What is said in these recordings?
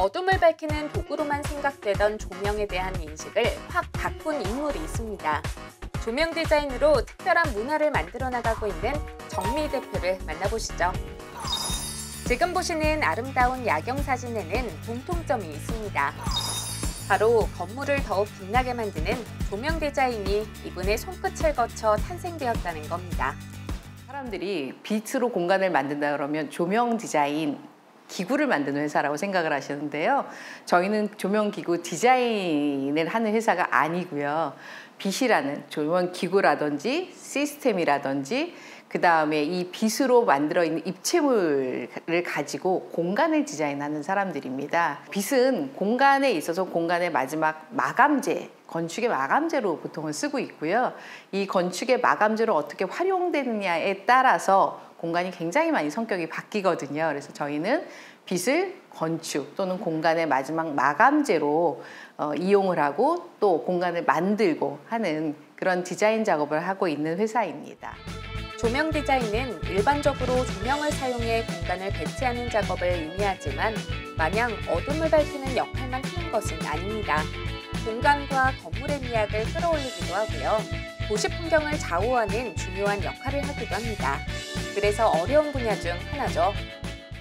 어둠을 밝히는 도구로만 생각되던 조명에 대한 인식을 확 바꾼 인물이 있습니다. 조명 디자인으로 특별한 문화를 만들어 나가고 있는 정미 대표를 만나보시죠. 지금 보시는 아름다운 야경 사진에는 공통점이 있습니다. 바로 건물을 더욱 빛나게 만드는 조명 디자인이 이분의 손끝을 거쳐 탄생되었다는 겁니다. 사람들이 빛으로 공간을 만든다 그러면 조명 디자인 기구를 만드는 회사라고 생각을 하시는데요. 저희는 조명 기구 디자인을 하는 회사가 아니고요. 빛이라는 조명 기구라든지 시스템이라든지 그다음에 이 빛으로 만들어 있는 입체물을 가지고 공간을 디자인하는 사람들입니다. 빛은 공간에 있어서 공간의 마지막 마감재, 건축의 마감재로 보통은 쓰고 있고요. 이 건축의 마감재로 어떻게 활용되느냐에 따라서 공간이 굉장히 많이 성격이 바뀌거든요. 그래서 저희는 빛을 건축 또는 공간의 마지막 마감재로 이용을 하고 또 공간을 만들고 하는 그런 디자인 작업을 하고 있는 회사입니다. 조명 디자인은 일반적으로 조명을 사용해 공간을 배치하는 작업을 의미하지만 마냥 어둠을 밝히는 역할만 하는 것은 아닙니다. 공간과 건물의 미학을 끌어올리기도 하고요. 도시 풍경을 좌우하는 중요한 역할을 하기도 합니다. 그래서 어려운 분야 중 하나죠.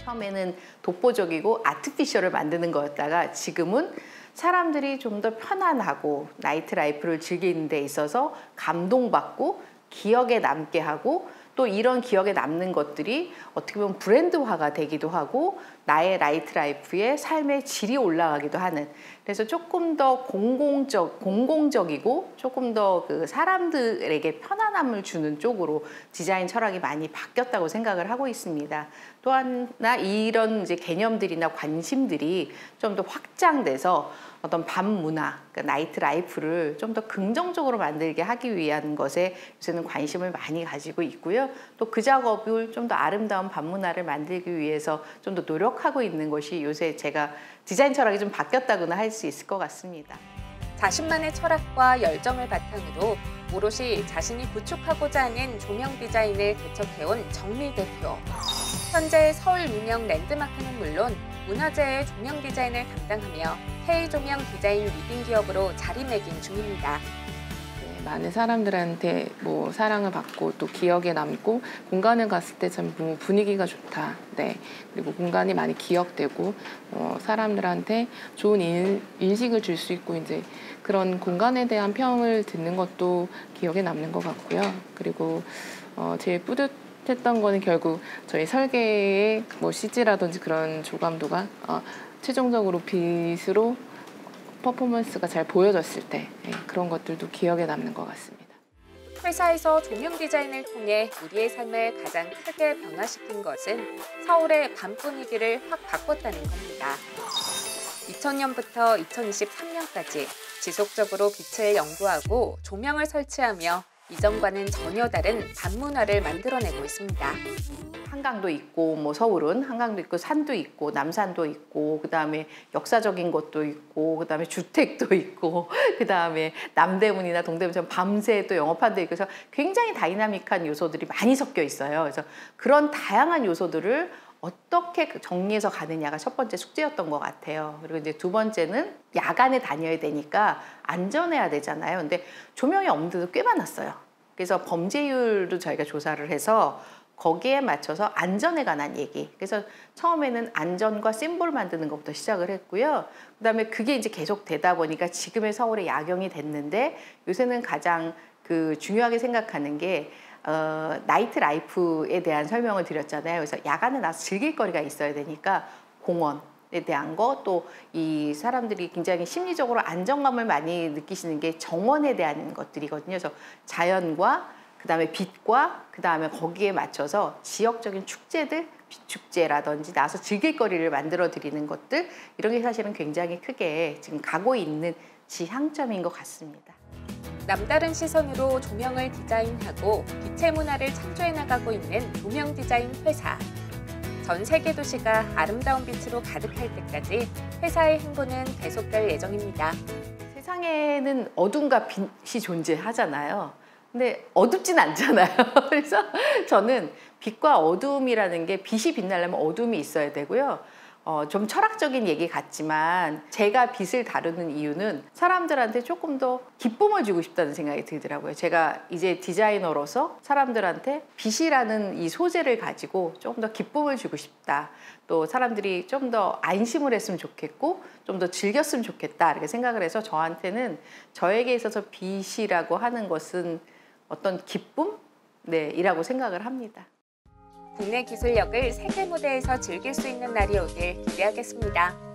처음에는 독보적이고 아티피셜을 만드는 거였다가 지금은 사람들이 좀 더 편안하고 나이트 라이프를 즐기는 데 있어서 감동받고 기억에 남게 하고 또 이런 기억에 남는 것들이 어떻게 보면 브랜드화가 되기도 하고 나의 나이트 라이프의 삶의 질이 올라가기도 하는, 그래서 조금 더 공공적이고 조금 더 그 사람들에게 편안함을 주는 쪽으로 디자인 철학이 많이 바뀌었다고 생각을 하고 있습니다. 또 하나 이런 이제 개념들이나 관심들이 좀 더 확장돼서 어떤 밤 문화, 그러니까 나이트 라이프를 좀 더 긍정적으로 만들게 하기 위한 것에 요새는 관심을 많이 가지고 있고요. 또 그 작업을 좀 더 아름다운 밤 문화를 만들기 위해서 좀 더 노력하고 있는 것이 요새 제가 디자인 철학이 좀 바뀌었다고나 할 수 있을 것 같습니다. 자신만의 철학과 열정을 바탕으로 오롯이 자신이 구축하고자 하는 조명 디자인을 개척해온 정미 대표. 현재 서울 유명 랜드마크는 물론 문화재의 조명 디자인을 담당하며 K조명 디자인 리딩 기업으로 자리매김 중입니다. 네, 많은 사람들한테 사랑을 받고 또 기억에 남고 공간을 갔을 때 참 분위기가 좋다. 네, 그리고 공간이 많이 기억되고 사람들한테 좋은 인식을 줄 수 있고 이제 그런 공간에 대한 평을 듣는 것도 기억에 남는 것 같고요. 그리고 제일 뿌듯했던 거는 결국 저희 설계의 CG라든지 그런 조감도가 최종적으로 빛으로 퍼포먼스가 잘 보여졌을 때 그런 것들도 기억에 남는 것 같습니다. 회사에서 조명 디자인을 통해 우리의 삶을 가장 크게 변화시킨 것은 서울의 밤 분위기를 확 바꿨다는 겁니다. 2000년부터 2023년까지 지속적으로 빛을 연구하고 조명을 설치하며 이전과는 전혀 다른 밤 문화를 만들어내고 있습니다. 한강도 있고 서울은 한강도 있고 산도 있고 남산도 있고 그다음에 역사적인 것도 있고 그다음에 주택도 있고 그다음에 남대문이나 동대문처럼 밤새 또 영업하는 데 있고 그래서 굉장히 다이나믹한 요소들이 많이 섞여 있어요. 그래서 그런 다양한 요소들을 어떻게 정리해서 가느냐가 첫 번째 숙제였던 것 같아요. 그리고 이제 두 번째는 야간에 다녀야 되니까 안전해야 되잖아요. 근데 조명이 없는 데도 꽤 많았어요. 그래서 범죄율도 저희가 조사를 해서 거기에 맞춰서 안전에 관한 얘기. 그래서 처음에는 안전과 심볼 만드는 것부터 시작을 했고요. 그다음에 그게 이제 계속 되다 보니까 지금의 서울의 야경이 됐는데 요새는 가장 중요하게 생각하는 게 나이트 라이프에 대한 설명을 드렸잖아요. 그래서 야간에 나서 즐길 거리가 있어야 되니까 공원에 대한 거, 또 이 사람들이 굉장히 심리적으로 안정감을 많이 느끼시는 게 정원에 대한 것들이거든요. 그래서 자연과 그다음에 빛과 그다음에 거기에 맞춰서 지역적인 축제들, 빛축제라든지 나와서 즐길 거리를 만들어 드리는 것들, 이런 게 사실은 굉장히 크게 지금 가고 있는 지향점인 것 같습니다. 남다른 시선으로 조명을 디자인하고 빛의 문화를 창조해 나가고 있는 조명 디자인 회사. 전 세계 도시가 아름다운 빛으로 가득할 때까지 회사의 행보는 계속될 예정입니다. 세상에는 어둠과 빛이 존재하잖아요. 근데 어둡진 않잖아요. 그래서 저는 빛과 어둠이라는 게, 빛이 빛나려면 어둠이 있어야 되고요. 좀 철학적인 얘기 같지만 제가 빛을 다루는 이유는 사람들한테 조금 더 기쁨을 주고 싶다는 생각이 들더라고요. 제가 이제 디자이너로서 사람들한테 빛이라는 이 소재를 가지고 조금 더 기쁨을 주고 싶다. 또 사람들이 좀 더 안심을 했으면 좋겠고 좀 더 즐겼으면 좋겠다 이렇게 생각을 해서 저한테는 저에게 있어서 빛이라고 하는 것은 어떤 기쁨? 네, 이라고 생각을 합니다. 국내 기술력을 세계 무대에서 즐길 수 있는 날이 오길 기대하겠습니다.